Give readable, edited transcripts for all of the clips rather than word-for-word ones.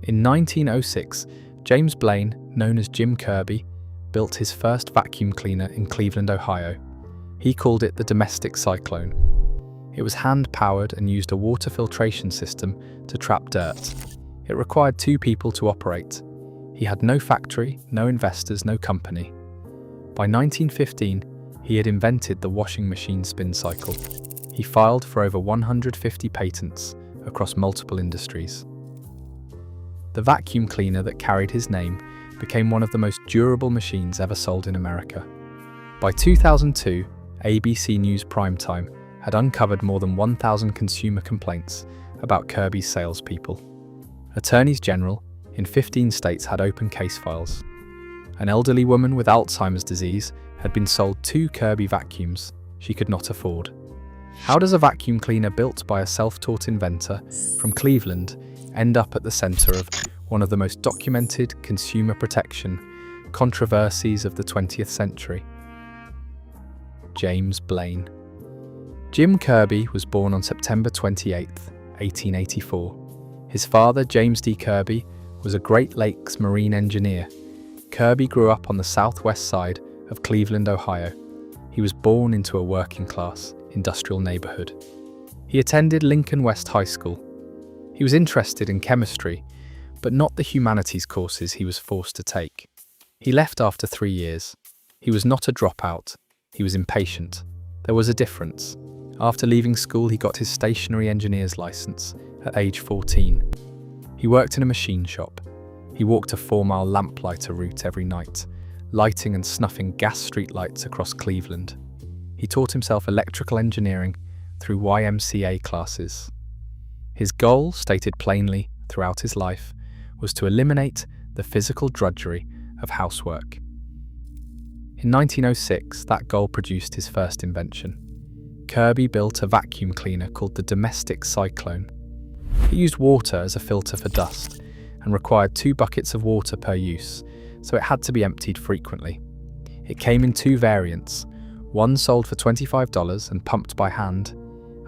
In 1906, James Blaine, known as Jim Kirby, built his first vacuum cleaner in Cleveland, Ohio. He called it the domestic cyclone. It was hand-powered and used a water filtration system to trap dirt. It required 2 people to operate. He had no factory, no investors, no company. By 1915, he had invented the washing machine spin cycle. He filed for over 150 patents across multiple industries. The vacuum cleaner that carried his name became one of the most durable machines ever sold in America. By 2002, ABC News Primetime had uncovered more than 1,000 consumer complaints about Kirby's salespeople. Attorneys general in 15 states had open case files. An elderly woman with Alzheimer's disease had been sold 2 Kirby vacuums she could not afford. How does a vacuum cleaner built by a self-taught inventor from Cleveland end up at the center of one of the most documented consumer protection controversies of the 20th century? James Blaine. Jim Kirby was born on September 28, 1884. His father, James D. Kirby, was a Great Lakes Marine engineer. Kirby grew up on the southwest side of Cleveland, Ohio. He was born into a working-class, industrial neighborhood. He attended Lincoln West High School. He was interested in chemistry, but not the humanities courses he was forced to take. He left after 3 years. He was not a dropout. He was impatient. There was a difference. After leaving school, he got his stationary engineer's license at age 14. He worked in a machine shop. He walked a 4-mile lamplighter route every night, lighting and snuffing gas streetlights across Cleveland. He taught himself electrical engineering through YMCA classes. His goal, stated plainly throughout his life, was to eliminate the physical drudgery of housework. In 1906, that goal produced his first invention. Kirby built a vacuum cleaner called the domestic cyclone. It used water as a filter for dust and required 2 buckets of water per use, so it had to be emptied frequently. It came in 2 variants, one sold for $25 and pumped by hand,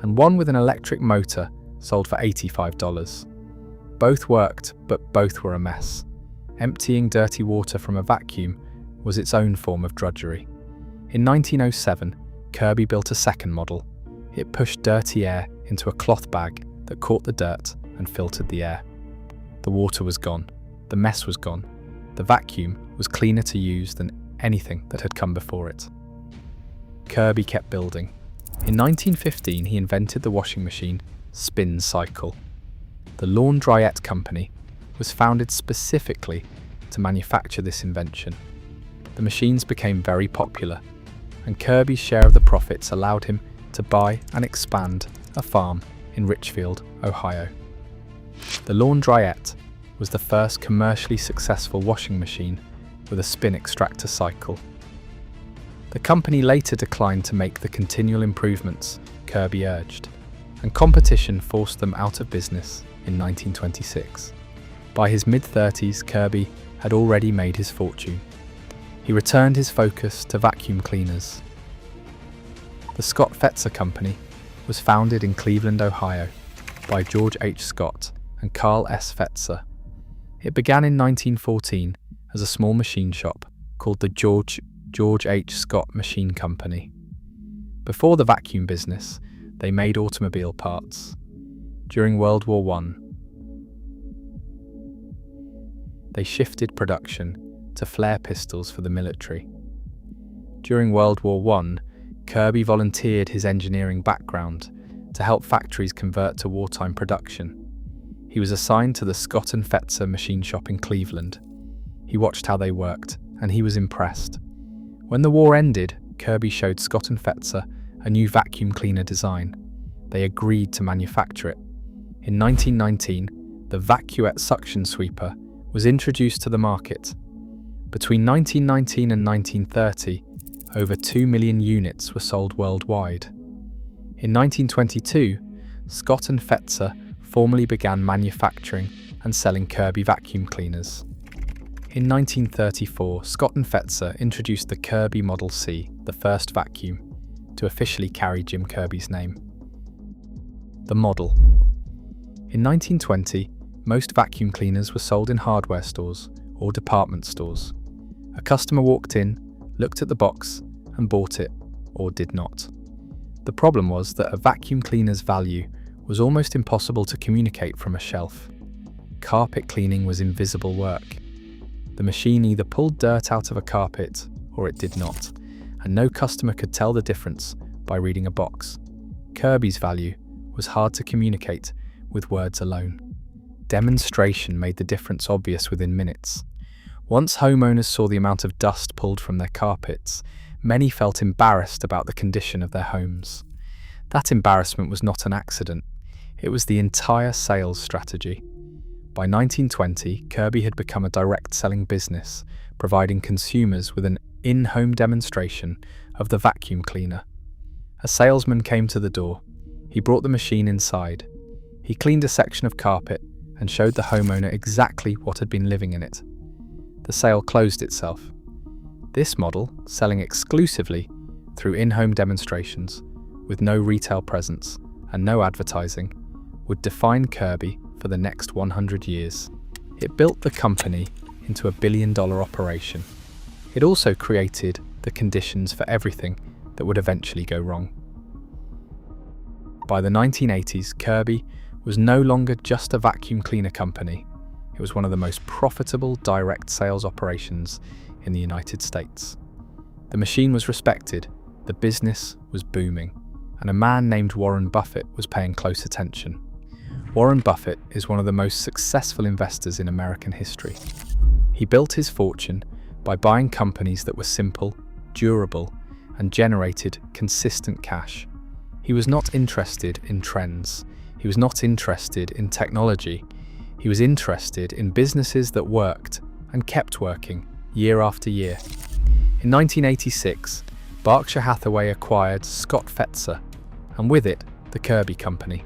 and one with an electric motor sold for $85. Both worked, but both were a mess. Emptying dirty water from a vacuum was its own form of drudgery. In 1907, Kirby built a second model. It pushed dirty air into a cloth bag that caught the dirt and filtered the air. The water was gone. The mess was gone. The vacuum was cleaner to use than anything that had come before it. Kirby kept building. In 1915, he invented the washing machine spin cycle. The Laundryette Company was founded specifically to manufacture this invention. The machines became very popular, and Kirby's share of the profits allowed him to buy and expand a farm in Richfield, Ohio. The Laundryette was the first commercially successful washing machine with a spin extractor cycle. The company later declined to make the continual improvements Kirby urged, and competition forced them out of business in 1926. By his mid-30s, Kirby had already made his fortune. He returned his focus to vacuum cleaners. The Scott Fetzer Company was founded in Cleveland, Ohio, by George H. Scott and Carl S. Fetzer. It began in 1914 as a small machine shop called the George H. Scott Machine Company. Before the vacuum business, they made automobile parts. During World War I, they shifted production to flare pistols for the military. During World War I, Kirby volunteered his engineering background to help factories convert to wartime production. He was assigned to the Scott and Fetzer machine shop in Cleveland. He watched how they worked, and he was impressed. When the war ended, Kirby showed Scott and Fetzer a new vacuum cleaner design. They agreed to manufacture it. In 1919, the Vacuette suction sweeper was introduced to the market. Between 1919 and 1930, over 2 million units were sold worldwide. In 1922, Scott and Fetzer formally began manufacturing and selling Kirby vacuum cleaners. In 1934, Scott and Fetzer introduced the Kirby Model C, the first vacuum, to officially carry Jim Kirby's name. The model. In 1920, Most vacuum cleaners were sold in hardware stores or department stores. A customer walked in, looked at the box, and bought it, or did not. The problem was that a vacuum cleaner's value was almost impossible to communicate from a shelf. Carpet cleaning was invisible work. The machine either pulled dirt out of a carpet or it did not, and no customer could tell the difference by reading a box. Kirby's value was hard to communicate with words alone. Demonstration made the difference obvious within minutes. Once homeowners saw the amount of dust pulled from their carpets, many felt embarrassed about the condition of their homes. That embarrassment was not an accident. It was the entire sales strategy. By 1920, Kirby had become a direct selling business, providing consumers with an in-home demonstration of the vacuum cleaner. A salesman came to the door. He brought the machine inside. He cleaned a section of carpet and showed the homeowner exactly what had been living in it. The sale closed itself. This model, selling exclusively through in-home demonstrations, with no retail presence and no advertising, would define Kirby for the next 100 years. It built the company into a billion-dollar operation. It also created the conditions for everything that would eventually go wrong. By the 1980s, Kirby was no longer just a vacuum cleaner company. It was one of the most profitable direct sales operations in the United States. The machine was respected, the business was booming, and a man named Warren Buffett was paying close attention. Warren Buffett is one of the most successful investors in American history. He built his fortune by buying companies that were simple, durable, and generated consistent cash. He was not interested in trends. He was not interested in technology. He was interested in businesses that worked and kept working year after year. In 1986, Berkshire Hathaway acquired Scott Fetzer, and with it, the Kirby Company.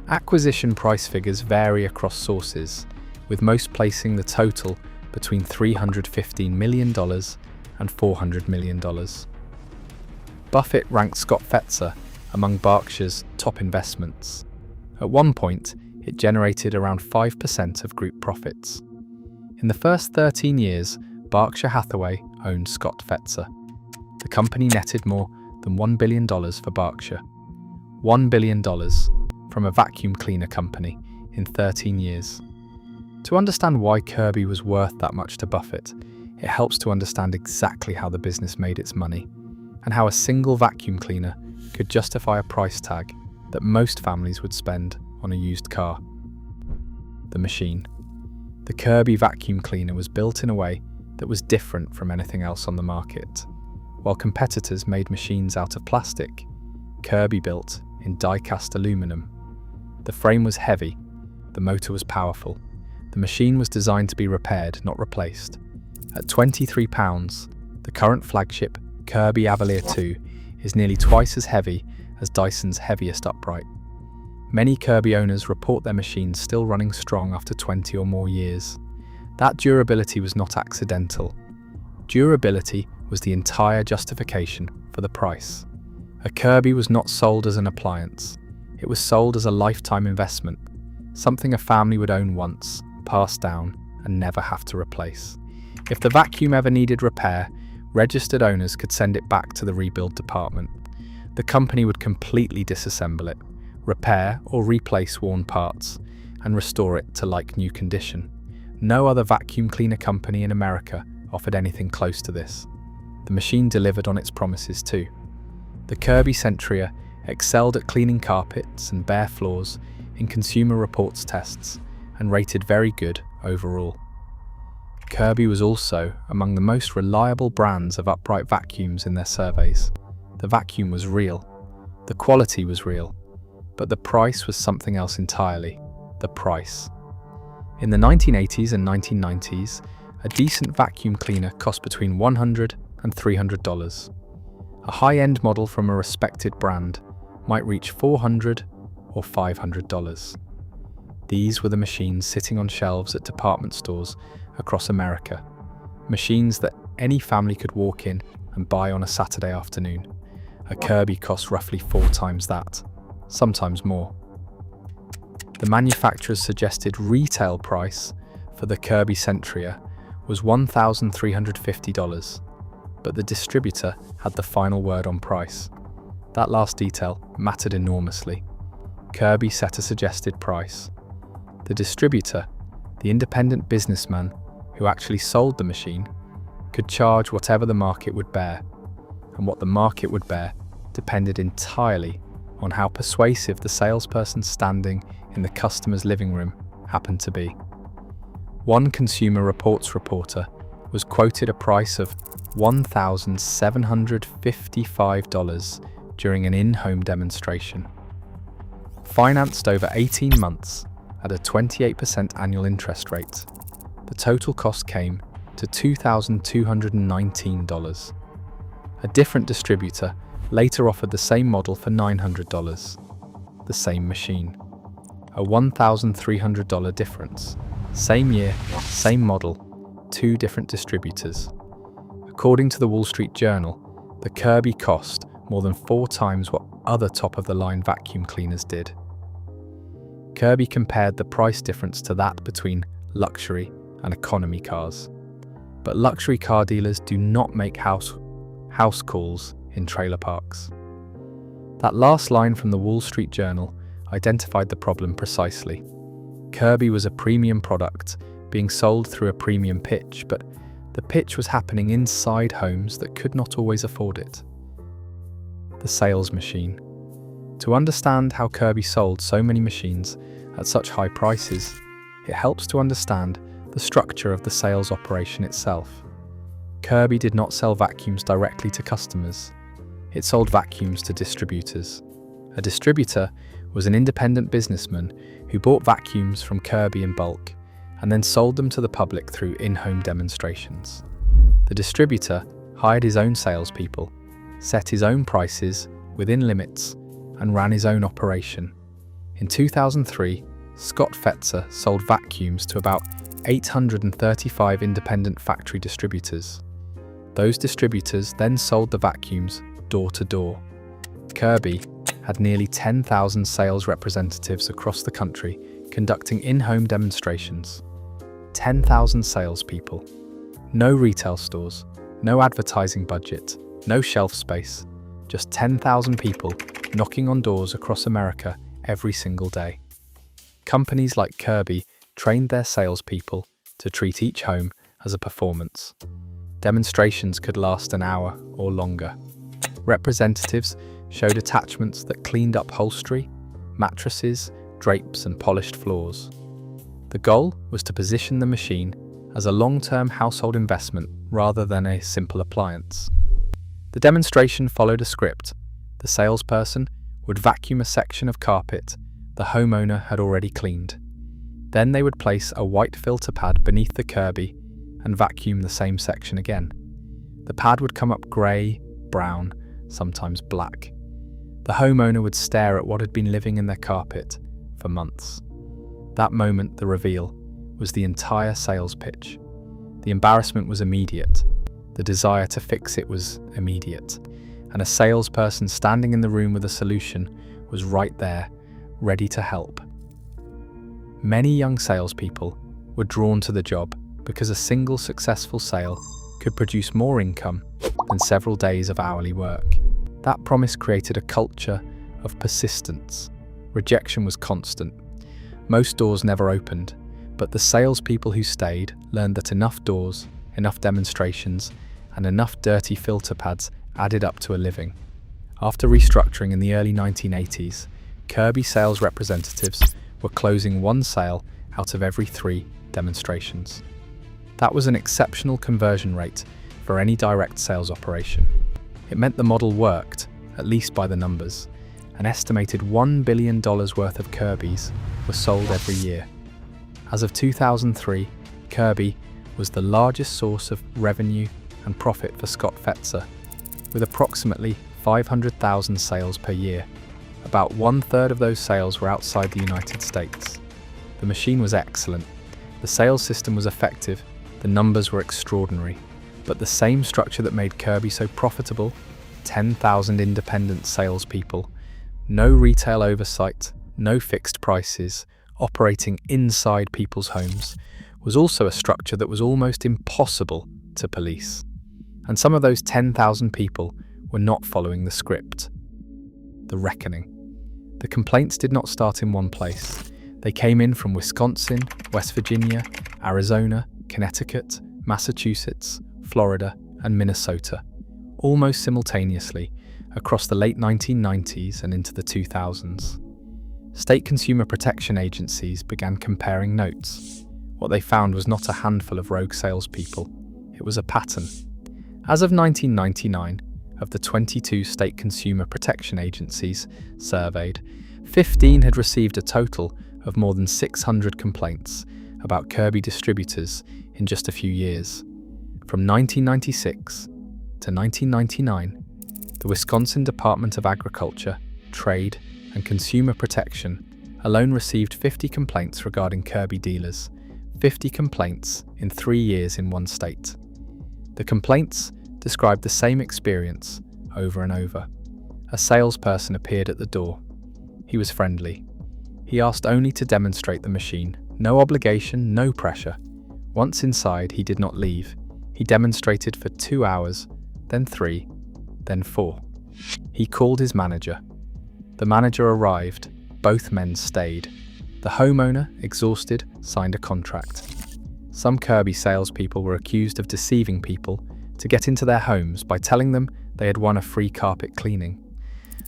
Acquisition price figures vary across sources, with most placing the total between $315 million and $400 million. Buffett ranked Scott Fetzer among Berkshire's top investments. At one point, it generated around 5% of group profits. In the first 13 years, Berkshire Hathaway owned Scott Fetzer. The company netted more than $1 billion for Berkshire. $1 billion from a vacuum cleaner company in 13 years. To understand why Kirby was worth that much to Buffett, it helps to understand exactly how the business made its money, and how a single vacuum cleaner could justify a price tag that most families would spend on a used car. The machine. The Kirby vacuum cleaner was built in a way that was different from anything else on the market. While competitors made machines out of plastic, Kirby built in die-cast aluminum. The frame was heavy, the motor was powerful. The machine was designed to be repaired, not replaced. At 23 pounds, the current flagship Kirby Avalier 2 is nearly twice as heavy as Dyson's heaviest upright. Many Kirby owners report their machines still running strong after 20 or more years. That durability was not accidental. Durability was the entire justification for the price. A Kirby was not sold as an appliance. It was sold as a lifetime investment, something a family would own once, pass down, and never have to replace. If the vacuum ever needed repair, registered owners could send it back to the rebuild department. The company would completely disassemble it, repair or replace worn parts, and restore it to like-new condition. No other vacuum cleaner company in America offered anything close to this. The machine delivered on its promises too. The Kirby Centria excelled at cleaning carpets and bare floors in Consumer Reports tests and rated very good overall. Kirby was also among the most reliable brands of upright vacuums in their surveys. The vacuum was real, the quality was real, but the price was something else entirely. The price. In the 1980s and 1990s, a decent vacuum cleaner cost between $100 and $300. A high-end model from a respected brand might reach $400 or $500. These were the machines sitting on shelves at department stores across America. Machines that any family could walk in and buy on a Saturday afternoon. A Kirby cost roughly 4 times that, sometimes more. The manufacturer's suggested retail price for the Kirby Centria was $1,350, but the distributor had the final word on price. That last detail mattered enormously. Kirby set a suggested price. The distributor, the independent businessman who actually sold the machine, could charge whatever the market would bear, and what the market would bear depended entirely on how persuasive the salesperson standing in the customer's living room happened to be. One Consumer Reports reporter was quoted a price of $1,755 during an in-home demonstration. Financed over 18 months at a 28% annual interest rate, the total cost came to $2,219. A different distributor later offered the same model for $900, the same machine. A $1,300 difference. Same year, same model, two different distributors. According to the Wall Street Journal, the Kirby cost more than 4 times what other top-of-the-line vacuum cleaners did. Kirby compared the price difference to that between luxury and economy cars. But luxury car dealers do not make house calls in trailer parks. That last line from the Wall Street Journal identified the problem precisely. Kirby was a premium product being sold through a premium pitch, but the pitch was happening inside homes that could not always afford it. The sales machine. To understand how Kirby sold so many machines at such high prices, it helps to understand the structure of the sales operation itself. Kirby did not sell vacuums directly to customers. It sold vacuums to distributors. A distributor was an independent businessman who bought vacuums from Kirby in bulk and then sold them to the public through in-home demonstrations. The distributor hired his own salespeople, set his own prices within limits, and ran his own operation. In 2003, Scott Fetzer sold vacuums to about 835 independent factory distributors. Those distributors then sold the vacuums door to door. Kirby had nearly 10,000 sales representatives across the country conducting in-home demonstrations. 10,000 salespeople. No retail stores, no advertising budget, no shelf space. Just 10,000 people knocking on doors across America every single day. Companies like Kirby trained their salespeople to treat each home as a performance. Demonstrations could last an hour or longer. Representatives showed attachments that cleaned upholstery, mattresses, drapes, and polished floors. The goal was to position the machine as a long-term household investment rather than a simple appliance. The demonstration followed a script. The salesperson would vacuum a section of carpet the homeowner had already cleaned. Then they would place a white filter pad beneath the Kirby and vacuum the same section again. The pad would come up grey, brown, sometimes black. The homeowner would stare at what had been living in their carpet for months. That moment, the reveal, was the entire sales pitch. The embarrassment was immediate. The desire to fix it was immediate. And a salesperson standing in the room with a solution was right there, ready to help. Many young salespeople were drawn to the job because a single successful sale could produce more income than several days of hourly work. That promise created a culture of persistence. Rejection was constant. Most doors never opened, but the salespeople who stayed learned that enough doors, enough demonstrations, and enough dirty filter pads added up to a living. After restructuring in the early 1980s, Kirby sales representatives were closing 1 sale out of every 3 demonstrations. That was an exceptional conversion rate for any direct sales operation. It meant the model worked, at least by the numbers. An estimated $1 billion worth of Kirbys were sold every year. As of 2003, Kirby was the largest source of revenue and profit for Scott Fetzer, with approximately 500,000 sales per year. About 1/3 of those sales were outside the United States. The machine was excellent. The sales system was effective. The numbers were extraordinary. But the same structure that made Kirby so profitable, 10,000 independent salespeople, no retail oversight, no fixed prices, operating inside people's homes, was also a structure that was almost impossible to police. And some of those 10,000 people were not following the script. The reckoning. The complaints did not start in one place. They came in from Wisconsin, West Virginia, Arizona, Connecticut, Massachusetts, Florida, and Minnesota, almost simultaneously across the late 1990s and into the 2000s. State consumer protection agencies began comparing notes. What they found was not a handful of rogue salespeople, it was a pattern. As of 1999, of the 22 state consumer protection agencies surveyed, 15 had received a total of more than 600 complaints about Kirby distributors in just a few years. From 1996 to 1999, the Wisconsin Department of Agriculture, Trade, and Consumer Protection alone received 50 complaints regarding Kirby dealers, 50 complaints in 3 years in one state. The complaints described the same experience over and over. A salesperson appeared at the door. He was friendly. He asked only to demonstrate the machine. No obligation, no pressure. Once inside, he did not leave. He demonstrated for 2 hours, then 3, then 4. He called his manager. The manager arrived. Both men stayed. The homeowner, exhausted, signed a contract. Some Kirby salespeople were accused of deceiving people to get into their homes by telling them they had won a free carpet cleaning.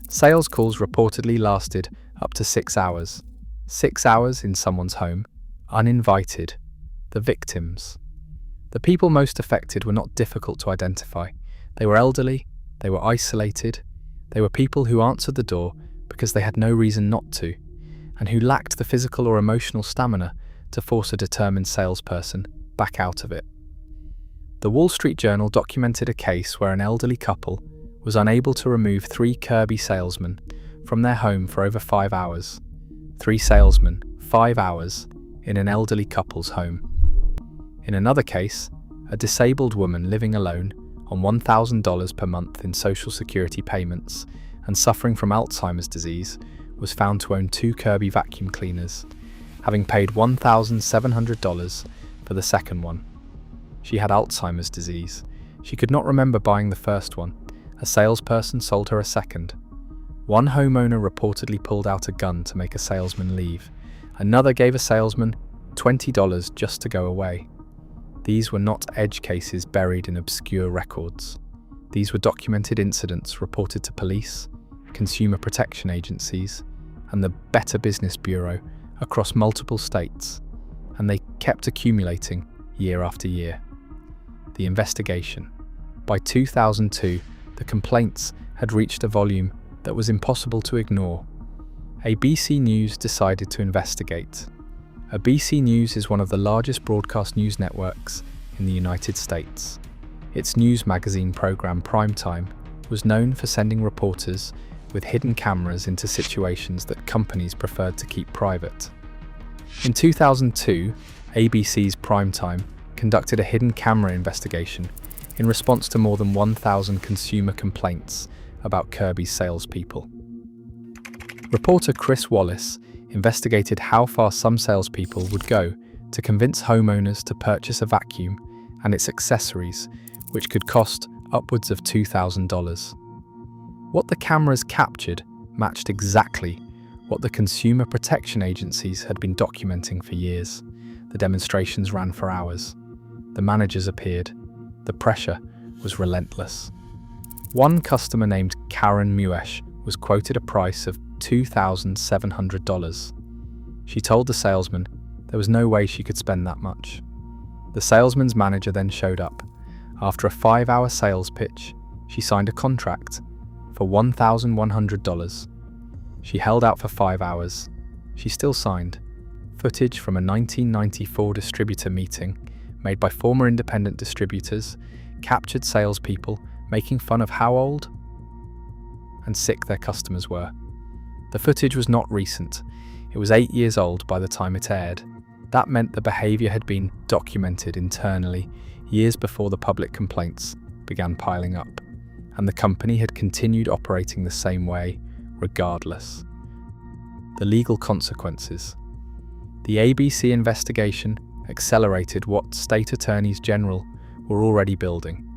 Sales calls reportedly lasted up to 6 hours. 6 hours in someone's home, uninvited. The victims. The people most affected were not difficult to identify. They were elderly, they were isolated, they were people who answered the door because they had no reason not to, and who lacked the physical or emotional stamina to force a determined salesperson back out of it. The Wall Street Journal documented a case where an elderly couple was unable to remove 3 Kirby salesmen from their home for over 5 hours. 3 salesmen, 5 hours, in an elderly couple's home. In another case, a disabled woman living alone on $1,000 per month in Social Security payments and suffering from Alzheimer's disease was found to own 2 Kirby vacuum cleaners, having paid $1,700 for the second one. She had Alzheimer's disease. She could not remember buying the first one. A salesperson sold her a second. One homeowner reportedly pulled out a gun to make a salesman leave. Another gave a salesman $20 just to go away. These were not edge cases buried in obscure records. These were documented incidents reported to police, consumer protection agencies, and the Better Business Bureau across multiple states, and they kept accumulating year after year. The investigation. By 2002, the complaints had reached a volume that was impossible to ignore. ABC News decided to investigate. ABC News is one of the largest broadcast news networks in the United States. Its news magazine program Primetime was known for sending reporters with hidden cameras into situations that companies preferred to keep private. In 2002, ABC's Primetime conducted a hidden camera investigation in response to more than 1,000 consumer complaints about Kirby's salespeople. Reporter Chris Wallace investigated how far some salespeople would go to convince homeowners to purchase a vacuum and its accessories, which could cost upwards of $2,000. What the cameras captured matched exactly what the consumer protection agencies had been documenting for years. The demonstrations ran for hours. The managers appeared. The pressure was relentless. One customer named Karen Muesh was quoted a price of $2,700. She told the salesman there was no way she could spend that much. The salesman's manager then showed up. After a 5-hour sales pitch, she signed a contract for $1,100. She held out for 5 hours. She still signed. Footage from a 1994 distributor meeting made by former independent distributors captured salespeople making fun of how old and sick their customers were. The footage was not recent. It was 8 years old by the time it aired. That meant the behavior had been documented internally years before the public complaints began piling up, and the company had continued operating the same way regardless. The legal consequences. The ABC investigation accelerated what state attorneys general were already building.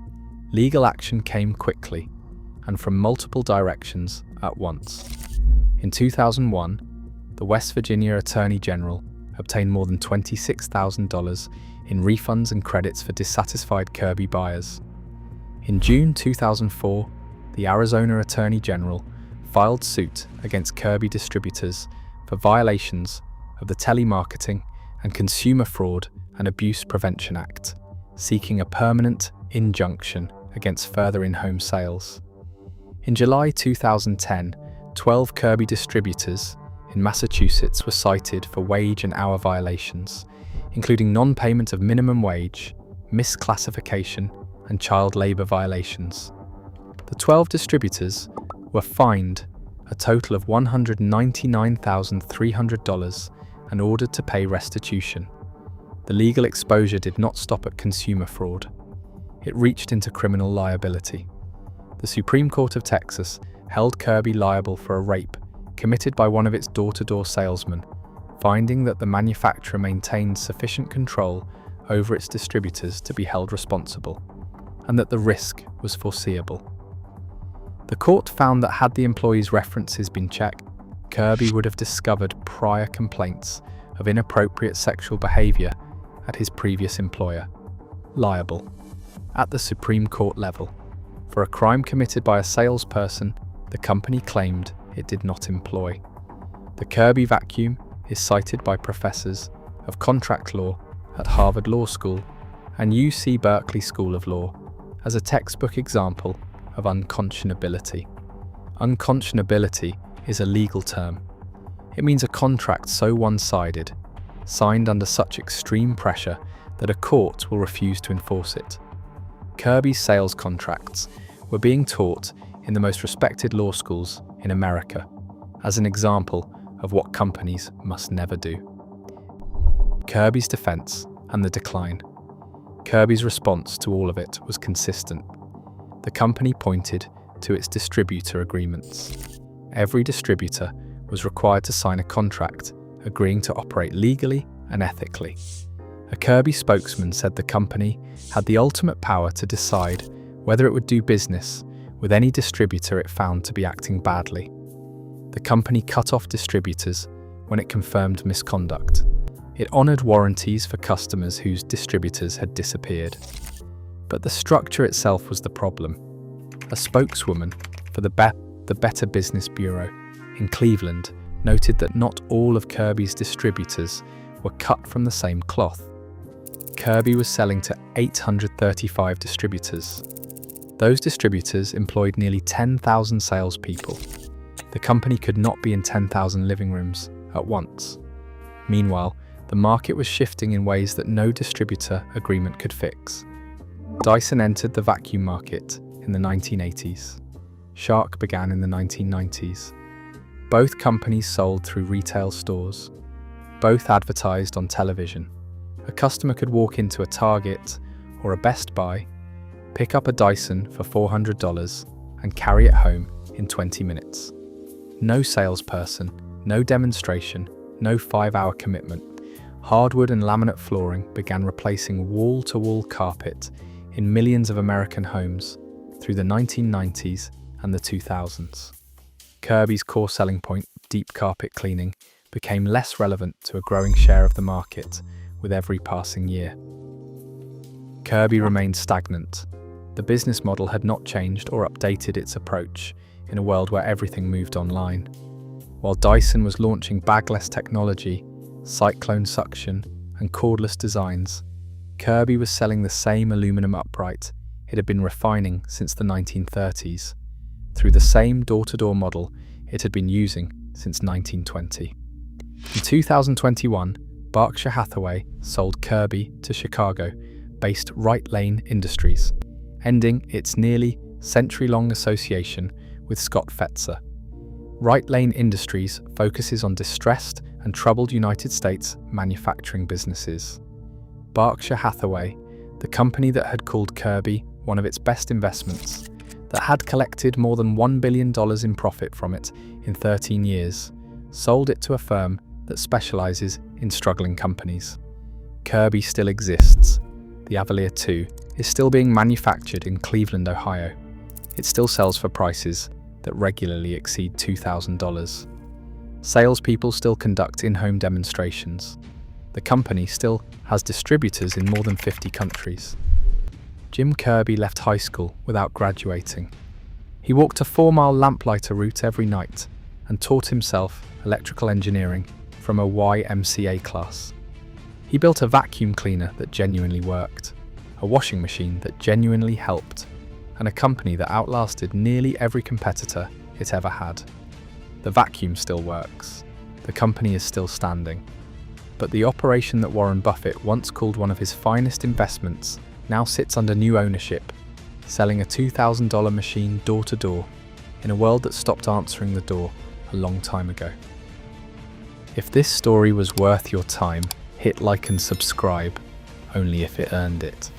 Legal action came quickly and from multiple directions at once. In 2001, the West Virginia Attorney General obtained more than $26,000 in refunds and credits for dissatisfied Kirby buyers. In June 2004, the Arizona Attorney General filed suit against Kirby distributors for violations of the Telemarketing and Consumer Fraud and Abuse Prevention Act, seeking a permanent injunction against further in-home sales. In July 2010, 12 Kirby distributors in Massachusetts were cited for wage and hour violations, including non-payment of minimum wage, misclassification, and child labor violations. The 12 distributors were fined a total of $199,300 and ordered to pay restitution. The legal exposure did not stop at consumer fraud. It reached into criminal liability. The Supreme Court of Texas held Kirby liable for a rape committed by one of its door-to-door salesmen, finding that the manufacturer maintained sufficient control over its distributors to be held responsible, and that the risk was foreseeable. The court found that had the employee's references been checked, Kirby would have discovered prior complaints of inappropriate sexual behavior at his previous employer, liable, at the Supreme Court level. For a crime committed by a salesperson the company claimed it did not employ. The Kirby vacuum is cited by professors of contract law at Harvard Law School and UC Berkeley School of Law as a textbook example of unconscionability. Unconscionability is a legal term. It means a contract so one-sided, signed under such extreme pressure that a court will refuse to enforce it. Kirby's sales contracts were being taught in the most respected law schools in America as an example of what companies must never do. Kirby's defense and the decline. Kirby's response to all of it was consistent. The company pointed to its distributor agreements. Every distributor was required to sign a contract agreeing to operate legally and ethically. A Kirby spokesman said the company had the ultimate power to decide whether it would do business with any distributor it found to be acting badly. The company cut off distributors when it confirmed misconduct. It honored warranties for customers whose distributors had disappeared. But the structure itself was the problem. A spokeswoman for the Better Business Bureau in Cleveland noted that not all of Kirby's distributors were cut from the same cloth. Kirby was selling to 835 distributors. Those distributors employed nearly 10,000 salespeople. The company could not be in 10,000 living rooms at once. Meanwhile, the market was shifting in ways that no distributor agreement could fix. Dyson entered the vacuum market in the 1980s. Shark began in the 1990s. Both companies sold through retail stores. Both advertised on television. A customer could walk into a Target or a Best Buy, pick up a Dyson for $400 and carry it home in 20 minutes. No salesperson, no demonstration, no 5-hour commitment. Hardwood and laminate flooring began replacing wall-to-wall carpet in millions of American homes through the 1990s and the 2000s. Kirby's core selling point, deep carpet cleaning, became less relevant to a growing share of the market with every passing year. Kirby remained stagnant. The business model had not changed or updated its approach in a world where everything moved online. While Dyson was launching bagless technology, cyclone suction, and cordless designs, Kirby was selling the same aluminum upright it had been refining since the 1930s, through the same door-to-door model it had been using since 1920. In 2021, Berkshire Hathaway sold Kirby to Chicago-based Right Lane Industries, ending its nearly century-long association with Scott Fetzer. Right Lane Industries focuses on distressed and troubled United States manufacturing businesses. Berkshire Hathaway, the company that had called Kirby one of its best investments, that had collected more than $1 billion in profit from it in 13 years, sold it to a firm that specializes in struggling companies. Kirby still exists. The Avalere 2 is still being manufactured in Cleveland, Ohio. It still sells for prices that regularly exceed $2,000. Salespeople still conduct in-home demonstrations. The company still has distributors in more than 50 countries. Jim Kirby left high school without graduating. He walked a 4-mile lamplighter route every night and taught himself electrical engineering from a YMCA class. He built a vacuum cleaner that genuinely worked, a washing machine that genuinely helped, and a company that outlasted nearly every competitor it ever had. The vacuum still works. The company is still standing. But the operation that Warren Buffett once called one of his finest investments now sits under new ownership, selling a $2,000 machine door to door in a world that stopped answering the door a long time ago. If this story was worth your time, hit like and subscribe, only if it earned it.